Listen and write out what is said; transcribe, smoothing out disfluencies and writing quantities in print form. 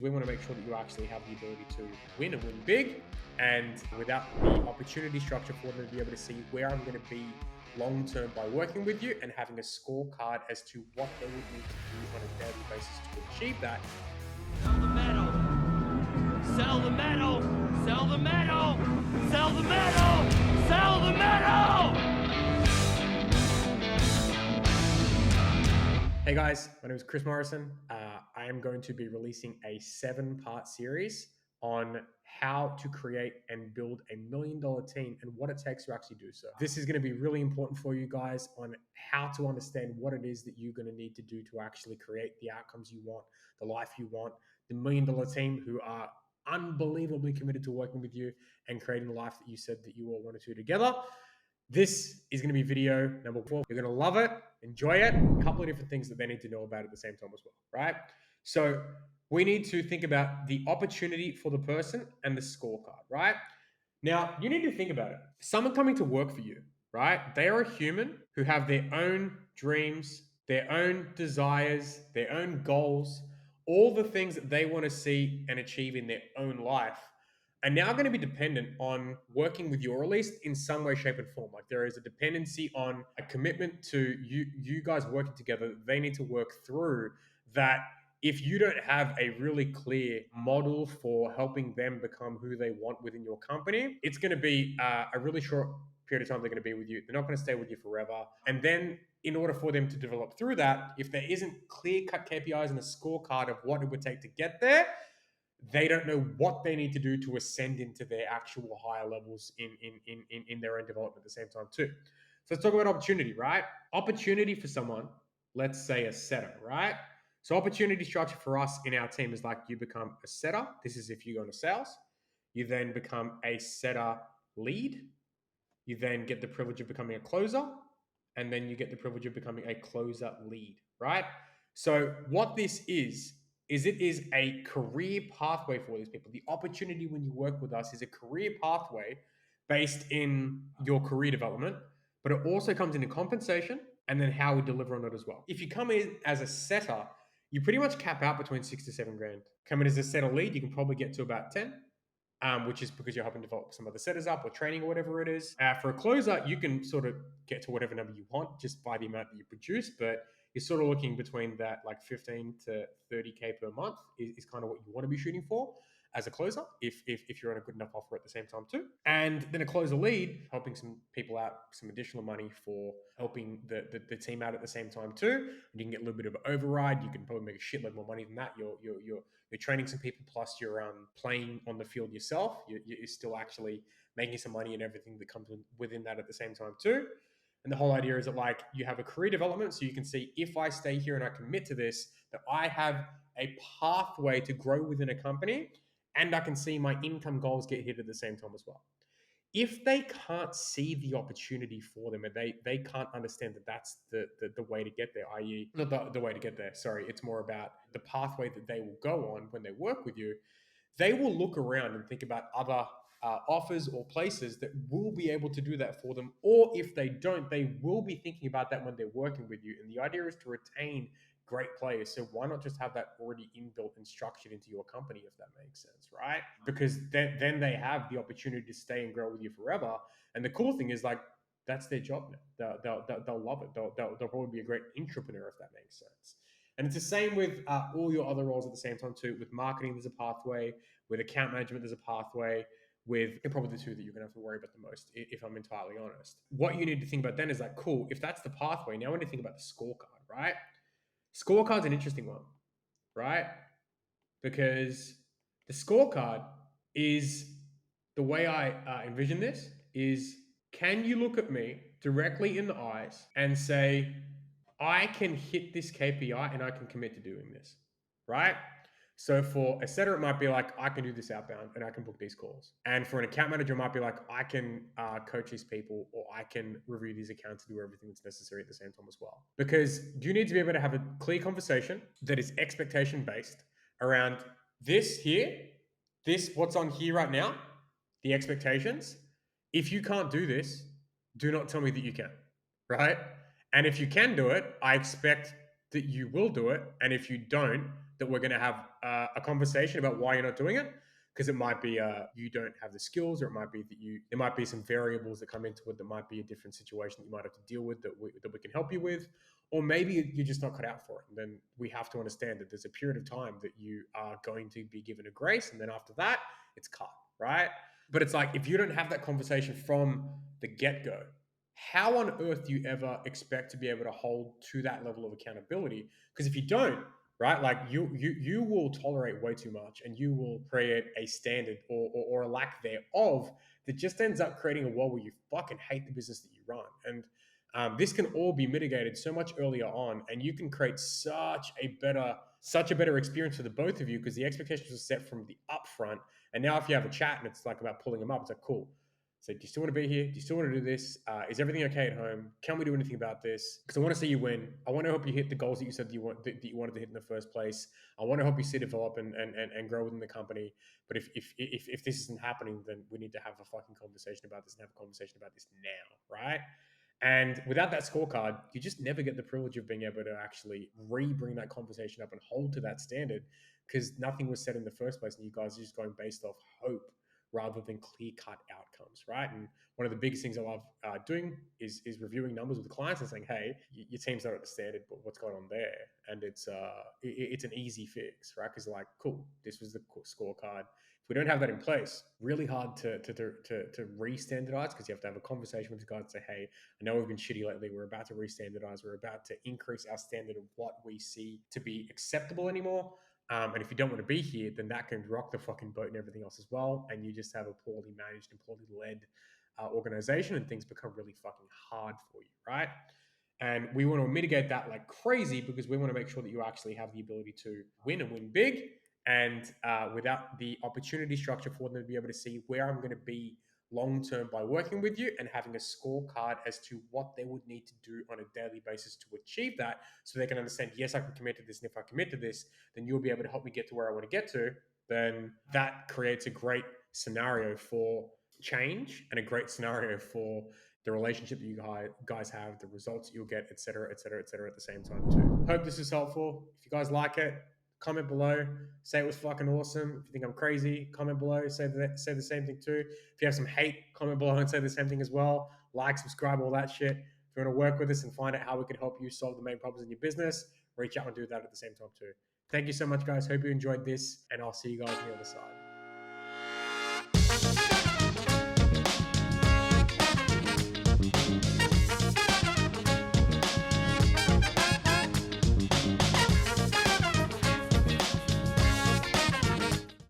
We want to make sure that you actually have the ability to win and win big, and without the opportunity structure for them to be able to see where I'm going to be long term by working with you and having a scorecard as to what they would need to do on a daily basis to achieve that. Sell the metal. Sell the metal. Sell the metal. Sell the metal. Sell the metal. Hey guys, my name is Chris Morrison. I am going to be releasing a 7-part series on how to create and build $1 million team and what it takes to actually do so. This is going to be really important for you guys on how to understand what it is that you're going to need to do to actually create the outcomes you want, the life you want, the $1 million team who are unbelievably committed to working with you and creating the life that you said that you all wanted to together. This is going to be video number 4. You're going to love it, enjoy it. A couple of different things that they need to know about at the same time as well, right? So we need to think about the opportunity for the person and the scorecard, right? Now, you need to think about it. Someone coming to work for you, right? They are a human who have their own dreams, their own desires, their own goals, all the things that they want to see and achieve in their own life are now going to be dependent on working with you, or at least in some way, shape, and form. Like there is a dependency on a commitment to you guys working together. They need to work through that. If you don't have a really clear model for helping them become who they want within your company, it's going to be a really short period of time they're going to be with you. They're not going to stay with you forever. And then in order for them to develop through that, if there isn't clear-cut KPIs and a scorecard of what it would take to get there, they don't know what they need to do to ascend into their actual higher levels in their own development at the same time too. So let's talk about opportunity, right? Opportunity for someone, let's say a setter, right? So opportunity structure for us in our team is like you become a setter. This is if you go into sales. You then become a setter lead. You then get the privilege of becoming a closer. And then you get the privilege of becoming a closer lead, right? So what this is it is a career pathway for these people. The opportunity when you work with us is a career pathway based in your career development, but it also comes into compensation and then how we deliver on it as well. If you come in as a setter, you pretty much cap out between 6 to 7 grand. Come in as a setter lead, you can probably get to about 10. Which is because you're helping develop some other setters up or training or whatever it is. For a closer, you can sort of get to whatever number you want just by the amount that you produce, but you're sort of looking between that like 15 to 30K per month is kind of what you want to be shooting for as a closer if you're on a good enough offer at the same time too. And then a closer lead, helping some people out, some additional money for helping the team out at the same time too. And you can get a little bit of an override. You can probably make a shitload more money than that. You're training some people, plus you're playing on the field yourself. You're still actually making some money and everything that comes within that at the same time too. And the whole idea is that like you have a career development, so you can see if I stay here and I commit to this, that I have a pathway to grow within a company, and I can see my income goals get hit at the same time as well. If they can't see the opportunity for them and they can't understand that that's the way to get there, i.e. not the way to get there, sorry, it's more about the pathway that they will go on when they work with you, they will look around and think about other offers or places that will be able to do that for them. Or if they don't, they will be thinking about that when they're working with you. And the idea is to retain great players. So why not just have that already inbuilt and structured into your company, if that makes sense, right? Because then they have the opportunity to stay and grow with you forever. And the cool thing is like, that's their job now. They'll love it. They'll probably be a great entrepreneur, if that makes sense. And it's the same with all your other roles at the same time too. With marketing, there's a pathway. With account management, there's a pathway. With probably the two that you're going to have to worry about the most, if I'm entirely honest. What you need to think about then is like, cool, if that's the pathway, now we need to think about the scorecard, right? Scorecard's an interesting one, right? Because the scorecard is the way I envision this is, can you look at me directly in the eyes and say, I can hit this KPI and I can commit to doing this, right? So for a setter, it might be like, I can do this outbound and I can book these calls. And for an account manager, it might be like, I can coach these people, or I can review these accounts and do everything that's necessary at the same time as well. Because you need to be able to have a clear conversation that is expectation based around this here, this, what's on here right now, the expectations. If you can't do this, do not tell me that you can, right? And if you can do it, I expect that you will do it. And if you don't, that we're going to have a conversation about why you're not doing it. Because it might be you don't have the skills, or it might be that there might be some variables that come into it that might be a different situation that you might have to deal with that we can help you with, or maybe you're just not cut out for it. And then we have to understand that there's a period of time that you are going to be given a grace, and then after that, it's cut, right? But it's like, if you don't have that conversation from the get-go, how on earth do you ever expect to be able to hold to that level of accountability? Because if you don't, right, like you will tolerate way too much, and you will create a standard or a lack thereof that just ends up creating a world where you fucking hate the business that you run. And this can all be mitigated so much earlier on, and you can create such a better experience for the both of you, because the expectations are set from the upfront. And now if you have a chat and it's like about pulling them up, it's like, cool. So do you still want to be here? Do you still want to do this? Is everything okay at home? Can we do anything about this? Because I want to see you win. I want to help you hit the goals that you said that you wanted to hit in the first place. I want to help you see develop and grow within the company. But if this isn't happening, then we need to have a fucking conversation about this, and have a conversation about this now, right? And without that scorecard, you just never get the privilege of being able to actually bring that conversation up and hold to that standard, because nothing was said in the first place, and you guys are just going based off hope rather than clear-cut outcomes, right? And one of the biggest things I love doing is reviewing numbers with clients and saying, hey, your team's not at the standard, but what's going on there? And it's an easy fix, right? Because like, cool, this was the scorecard. If we don't have that in place, really hard to re-standardize, because you have to have a conversation with the guys and say, hey, I know we've been shitty lately. We're about to re-standardize. We're about to increase our standard of what we see to be acceptable anymore. And if you don't want to be here, then that can rock the fucking boat and everything else as well. And you just have a poorly managed and poorly led organization, and things become really fucking hard for you, right? And we want to mitigate that like crazy, because we want to make sure that you actually have the ability to win and win big. And without the opportunity structure for them to be able to see where I'm going to be long term by working with you, and having a scorecard as to what they would need to do on a daily basis to achieve that, so they can understand, yes, I can commit to this, and if I commit to this, then you'll be able to help me get to where I want to get to. Then that creates a great scenario for change, and a great scenario for the relationship that you guys have, the results you'll get, et cetera, et cetera, et cetera, at the same time too. Hope this is helpful. If you guys like it, comment below, say it was fucking awesome. If you think I'm crazy, comment below, say the same thing too. If you have some hate, comment below and say the same thing as well. Like, subscribe, all that shit. If you want to work with us and find out how we can help you solve the main problems in your business, reach out and do that at the same time too. Thank you so much, guys. Hope you enjoyed this, and I'll see you guys on the other side.